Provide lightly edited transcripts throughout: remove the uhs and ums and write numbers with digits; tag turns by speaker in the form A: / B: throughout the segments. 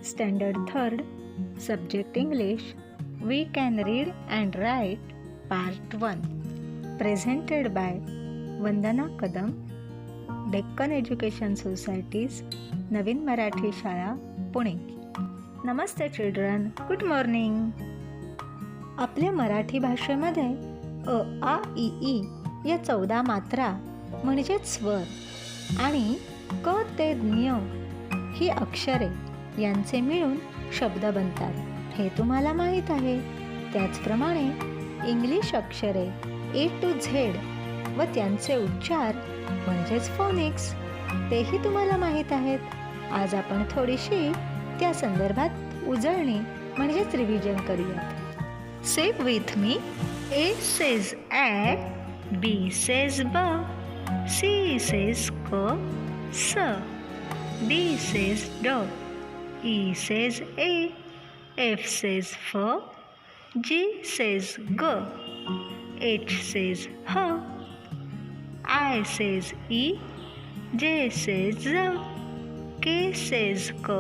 A: Standard 3rd, Subject English, We Can Read and Write, Part 1. Presented by Vandana Kadam, Deccan Education Societies, नवीन मराठी शाळा, पुणे. नमस्ते children, good morning. आपल्या मराठी भाषेमध्ये अ, आ, इ, E या 14 मात्रा म्हणजेच स्वर आणि क ते ज्ञ ही अक्षरे यांचे मिळून शब्द बनतात, हे तुम्हाला माहीत आहे. त्याचप्रमाणे इंग्लिश अक्षरे A to Z व त्यांचे उच्चार म्हणजेच फोनिक्स तेही तुम्हाला माहीत आहेत. आज आपण थोडीशी त्या संदर्भात उजळणी म्हणजेच रिव्हिजन करूयात. Say with me. A says A, B says B, C says K, S, D says D, E says A, F says F, G says G, H says H, I says E, J says Z, K says K,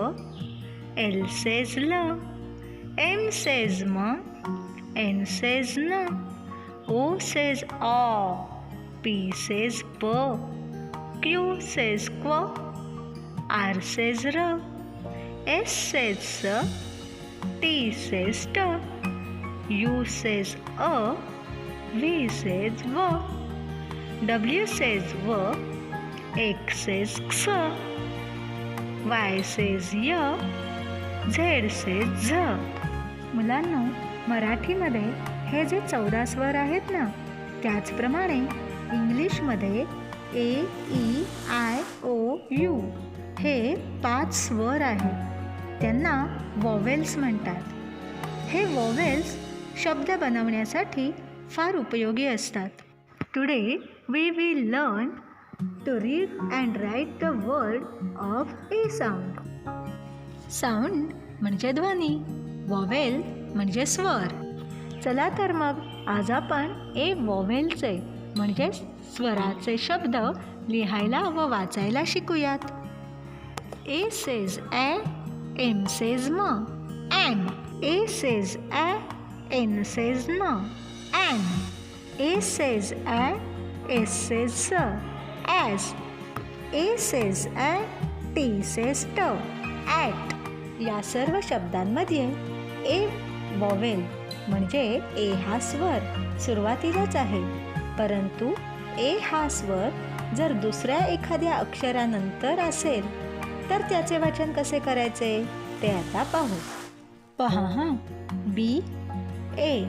A: L says L, M says M, N says N, O says O, P says P, Q says Q, R says R, S says S, T says T, U says A, V says V, W says W, X says X, Y says Y, Z says Z. मुलांनो, मराठीमध्ये हे जे 14 स्वर आहेत ना, त्याचप्रमाणे इंग्लिशमध्ये A, E, I, O, U हे 5 स्वर आहेत. त्यांना वॉवेल्स म्हणतात. हे वॉवेल्स शब्द बनवण्यासाठी फार उपयोगी असतात. Today we will learn to read and write the word of a sound. Sound म्हणजे ध्वनी, वॉवेल म्हणजे स्वर. चला तर मग आज आपण ए वॉवेलचे म्हणजे स्वराचे शब्द लिहायला व वाचायला शिकूयात. ए सेज ए, एम सेज म, एन. ए सेज ए, एन सेज न, एन. ए सेज ए, एस सेज स, एस. ए सेज ए, टी सेज ट, ॲट. या सर्व शब्दांमध्ये ए वॉवेल म्हणजे ए हा स्वर सुरुवातीलाच आहे, परंतु ए हा स्वर जर दुसऱ्या एखाद्या अक्षरानंतर असेल तर त्याचे वाचन कसे करायचे ते आता पाहू. पहा हां. बी ए,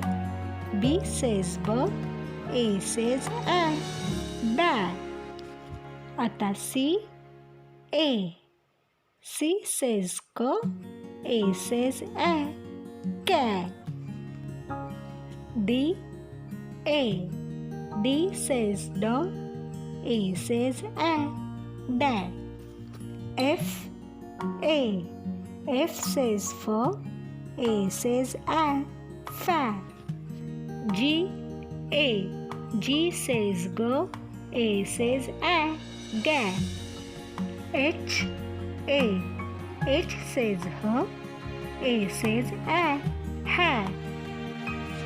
A: बी सेज ब, ए सेज ॲ, बॅ. आता सी ए, सी सेज क, ए सेज ॲ, cat. D A, D says D, A says A, dad. F A, F says F, A says A, fat. G A, G says G, A says A, gap. H A, H says H, A says A, hat.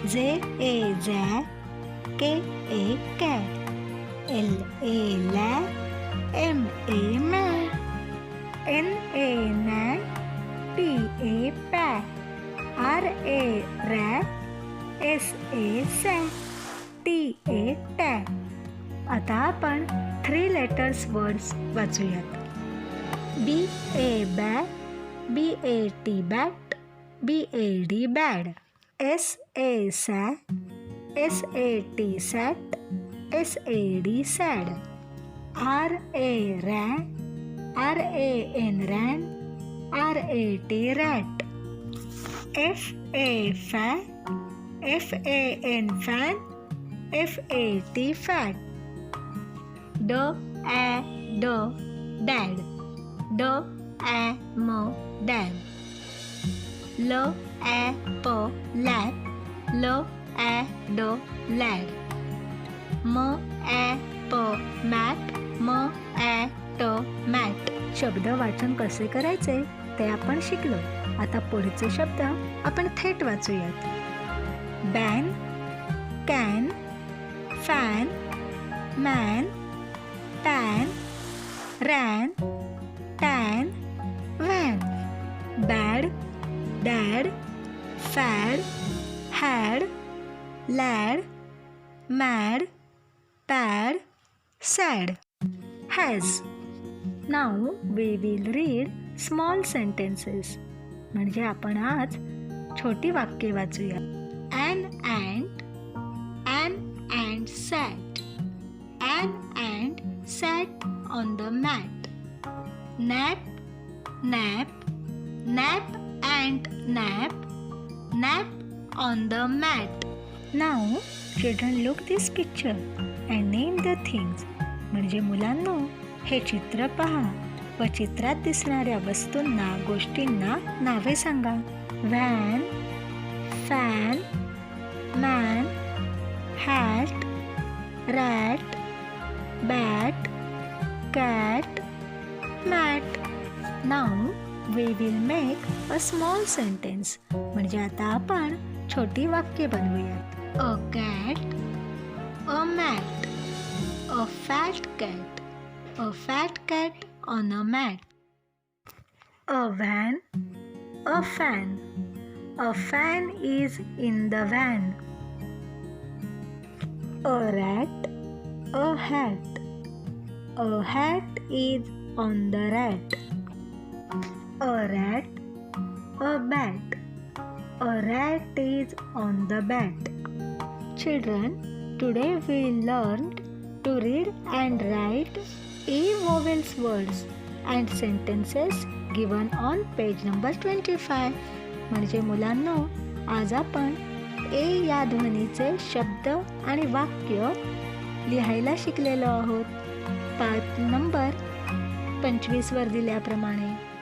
A: J A jack, K A cat, L A lad, M A man, N A nan, P A pat, R A rat, S A sat, T A tat. आता आपण 3 letters words वाचूयात. B A bat, B A T bat, B A D bad. S A sat, S A T sat, S A D sad. R A ran, R A N ran, R A T rat. F A fat, F A N fan, F A T fat. D A D dad, D A M dad. L A P lap, L A D lad. M A P map, M A T mat. शब्द वाचन कसे करायचे ते आपण शिकलो. आता पुढचे शब्द आपण थेट वाचूयात. Ban, can, fan, man, pan, ran, tan, van. Bad, dad, fad, had, lad, mad, pad, sad, has. Now we will read small sentences. म्हणजे आपण आज छोटी वाक्ये वाचूया. An ant sat. An ant sat on the mat. Nap, nap, nap ant nap. Nap on the mat. Now children look this picture and name the things. म्हणजे मुलांनो हे चित्र पहा व चित्रात दिसणाऱ्या वस्तूंना, गोष्टींना नावे सांगा. Van, fan, man, hat, rat, bat, cat, mat. Now we will make a small sentence. म्हणजे आता आपण छोटी वाक्य बनवूयात. A cat, a mat, a fat cat, a fat cat on a mat. A van, a fan. A fan is in the van. A rat, a hat. A hat is on the rat. A rat, a bat. A rat is on the bat. Children, today we learned to read and write A vowels words and sentences given on page number 25. म्हणजे मुलांनो आज आपण ए या ध्वनीचे शब्द आणि वाक्य लिहायला शिकलेलो आहोत. पाठ नंबर 25 वर दिल्याप्रमाणे.